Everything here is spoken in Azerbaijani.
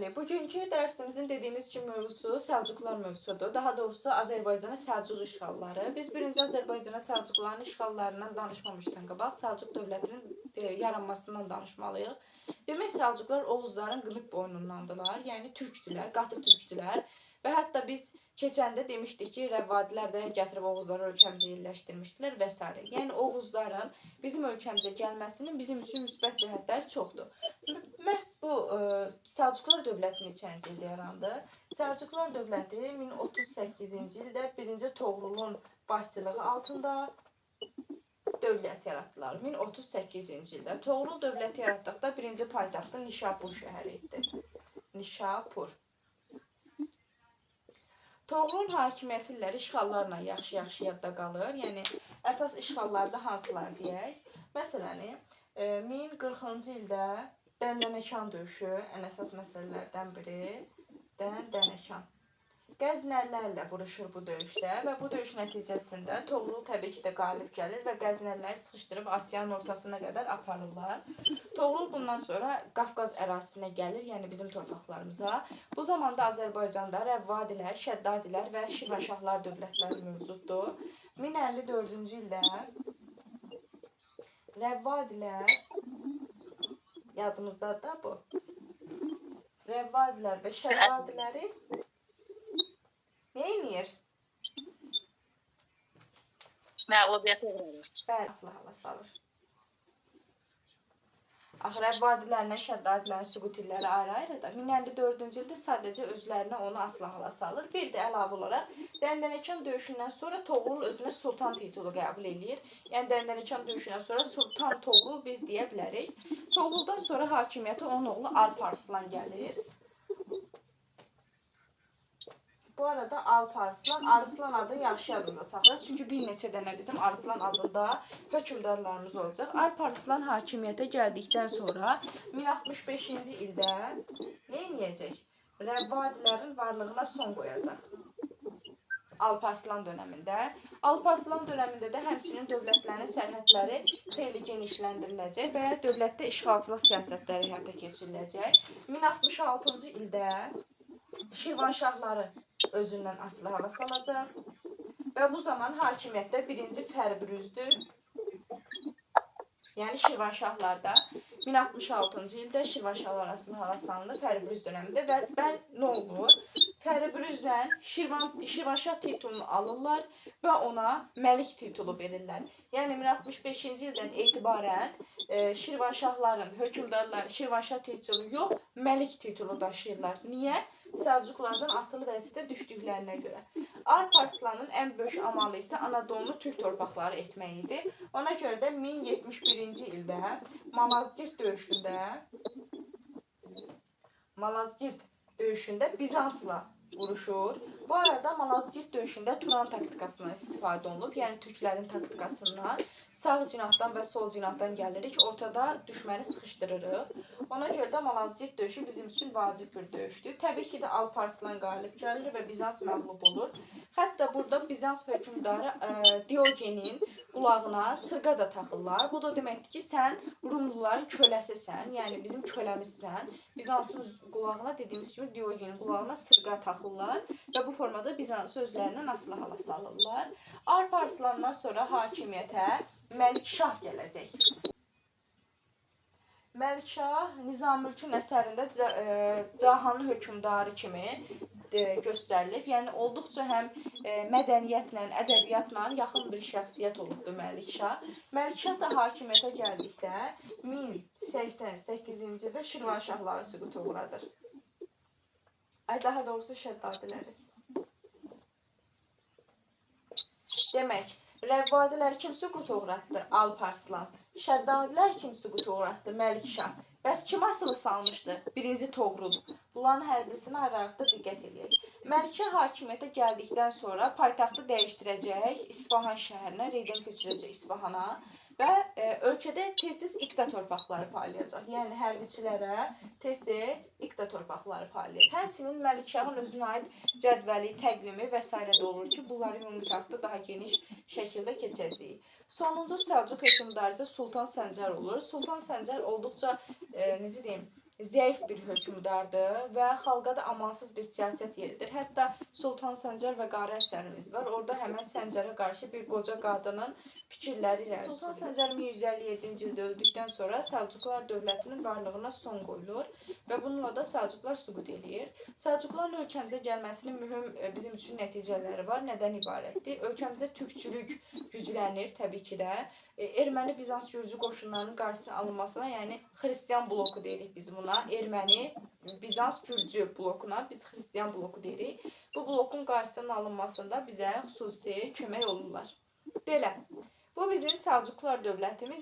Bəli, bugünkü dərsimizin dediyimiz kimi mövzusu Səlcuqlar mövzusudur. Daha doğrusu Azərbaycana Səlcuq işğalları. Biz birinci Azərbaycana Səlcuqların işğallarından danışmamışdan qabaq Səlcuq dövlətinin yaranmasından danışmalıyıq. Demək, Səlcuqlar Oğuzların qınıq boynundandılar, yəni türkdülər, qatı türkdülər. Və hətta biz keçəndə demişdik ki, Rəvvadilər də gətirib Oğuzları ölkəmizə yerləşdirmişdilər və s. Yəni Oğuzların bizim ölkəmizə gəlməsinin bizim üçün müsbət cəhətləri çoxdur. Məhz bu Səlcuqlar dövləti neçənci ildə yarandı? Səlcuqlar dövləti 1038-ci ildə 1-ci Toğrulun başçılığı altında dövlət yaratdılar. 1038-ci ildə Toğrul dövləti yaratdıqda birinci paytaxtı Nişapur şəhəri idi. Nişapur. Toğrulun hakimiyyəti illəri işğallarla yaxşı yadda qalır. Yəni əsas işğallarda hansılar deyək? Məsələn, 1040-cı ildə Dəndənəkan döyüşü ən əsas məsələlərdən biri. Dəndənəkan. Qəznəlilərlə vuruşur bu döyüşdə və bu döyüş nəticəsində Toğrul təbii ki də qalib gəlir və Qəznəliləri sıxışdırıb Asiyanın ortasına qədər aparırlar. Toğrul bundan sonra Qafqaz ərazisinə gəlir, yəni bizim torpaqlarımıza. Bu zamanda Azərbaycanda Rəvvadilər, Şəddadilər və Şirvanşahlar dövlətləri mövcuddur. 1054-cü ildə Rəvvadilər, yadımızdadır da bu, Rəvvadilər və Şəddadiləri neynir? Məğlubiyyətə uğradır. Bəli, silahla salır. Rəvvadilərlə Şəddadilərin süqut illəri ayrı-ayrı da 1054-cü ildə sadəcə özlərinə onu aslahla salır. Bir də əlavə olaraq Dəndənəkan döyüşündən sonra Toğrul özünə Sultan titulu qəbul edir. Yəni Dəndənəkan döyüşündən sonra Sultan Toğrul biz deyə bilərik. Toğruldan sonra hakimiyyətə onun oğlu Alp Arslan gəlir. Bu arada Alp Arslan, Arslan adı yaxşı yadımıza saxlayaq. Çünki bir neçə dənə bizim Arslan adında hökmdarlarımız olacaq. Alp Arslan hakimiyyətə gəldikdən sonra 1065-ci ildə nə edəcək? Rəvvadilərin varlığına son qoyacaq. Alp Arslan dönəmində. Alp Arslan dönəmində də həmçinin dövlətlərin sərhədləri xeyli genişləndiriləcək və dövlətdə işğalçılıq siyasətləri həyata keçiriləcək. 1066-cı ildə Şirvanşahları özündən asılı hala salacaq və bu zaman hakimiyyətdə birinci Fərbrüzdür. Yəni Şirvanşahlarda 1066-cı ildə Şirvanşahlar asılı hala salınır Fərbrüz dönəmində və nə olur? Fərbrüzlə Şirvanşah titulunu alırlar və ona məlik titulu verirlər. Yəni 1065-ci ildən etibarən Şirvanşahların, hökmdarları Şirvanşah titulu yox, məlik titulu daşıyırlar. Niyə? Səlcuqlardan asılı vəziyyətə düşdüklərinə görə. Alp Arslanın ən böyük amalı isə Anadolunu türk torpaqları etmək idi. Ona görə də 1071-ci ildə Malazgirt döyüşündə Bizansla vuruşur. Bu arada Malazgirt döyüşündə Turan taktikasından istifadə olunub, yəni türklərin taktikasından. Sağ cinahdan və sol cinahdan gəlirik, ortada düşməni sıxışdırırıq. Ona görə də Malazgirt döyüşü bizim üçün vacib bir döyüşdür. Təbii ki də Alp Arslan qalib gəlir və Bizans məğlub olur. Hətta burada Bizans hökmdarı Diogenin qulağına sırğa da taxırlar. Bu da deməkdir ki, sən Rumluların köləsisən, yəni bizim köləmizsən. Bizansın qulağına dediyimiz kimi Diogenin qulağına sırğa taxırlar və bu formada Bizansı özlərindən asılı hala salırlar. Alp Arslandan sonra hakimiyyətə Məlikşah gələcək. Məlikşah Nizamülkün əsərində Cahanlı hökmdarı kimi göstərilib. Yəni olduqca həm mədəniyyətlə, ədəbiyyatla yaxın bir şəxsiyyət olubdur Məlikşah. Məlikşah da hakimiyyətə gəldikdə 1088-ci ildə Şirvanşahları süquta uğradır. Daha doğrusu Şəddadiləri. Demək, Rəvvadilər kim süquta uğratdı? Alp Arslan. Şəddadilər kim süquta uğratdı? Məlikşah. Bəs kim asılı salmışdı? Birinci Toğrul. Bunların hər birisini ayrı-ayrıqda diqqət edək. Məlikşah hakimiyyətə gəldikdən sonra paytaxtı dəyişdirəcək, İsfahan şəhərinə, reydən köçürəcək İsfahana və ölkədə tez-tez iqta torpaqları paylayacaq. Yəni hərbiçilərə tez-tez iqta torpaqları paylayır. Həmçinin Məlikşahın özünə aid cədvəli, təqvimi və s. də olur ki, bunları ümumi tarixdə daha geniş şəkildə keçəcəyik. Sonuncu Səlcuq hökmdarı isə Sultan Səncər olur. Sultan Səncər olduqca, necə deyim, zəif bir hökmdardır və xalqa da amansız bir siyasət yeridir. Hətta Sultan Səncər və Qarı əsərimiz var. Orada həmən Səncərə qarşı bir qoca qadının fikirləri irəli sürülür. Sultan Səncər 1157-ci ildə öldükdən sonra Səlcuqlar dövlətinin varlığına son qoyulur və bununla da Səlcuqlar süqut eləyir. Səlcuqların ölkəmizə gəlməsinin mühüm bizim üçün nəticələri var. Nədən ibarətdir? Ölkəmizə türkçülük güclənir təbii ki də. Erməni Bizans Gürcü qoşunlarının qarşısının alınmasına, yəni xristian bloku deyirik biz buna. Erməni Bizans Gürcü blokuna biz xristian bloku deyirik. Bu blokun qarşısının alınmasında bizə xüsusi kömək olurlar. Belə. Bu bizim Səlcuqlar dövlətimiz.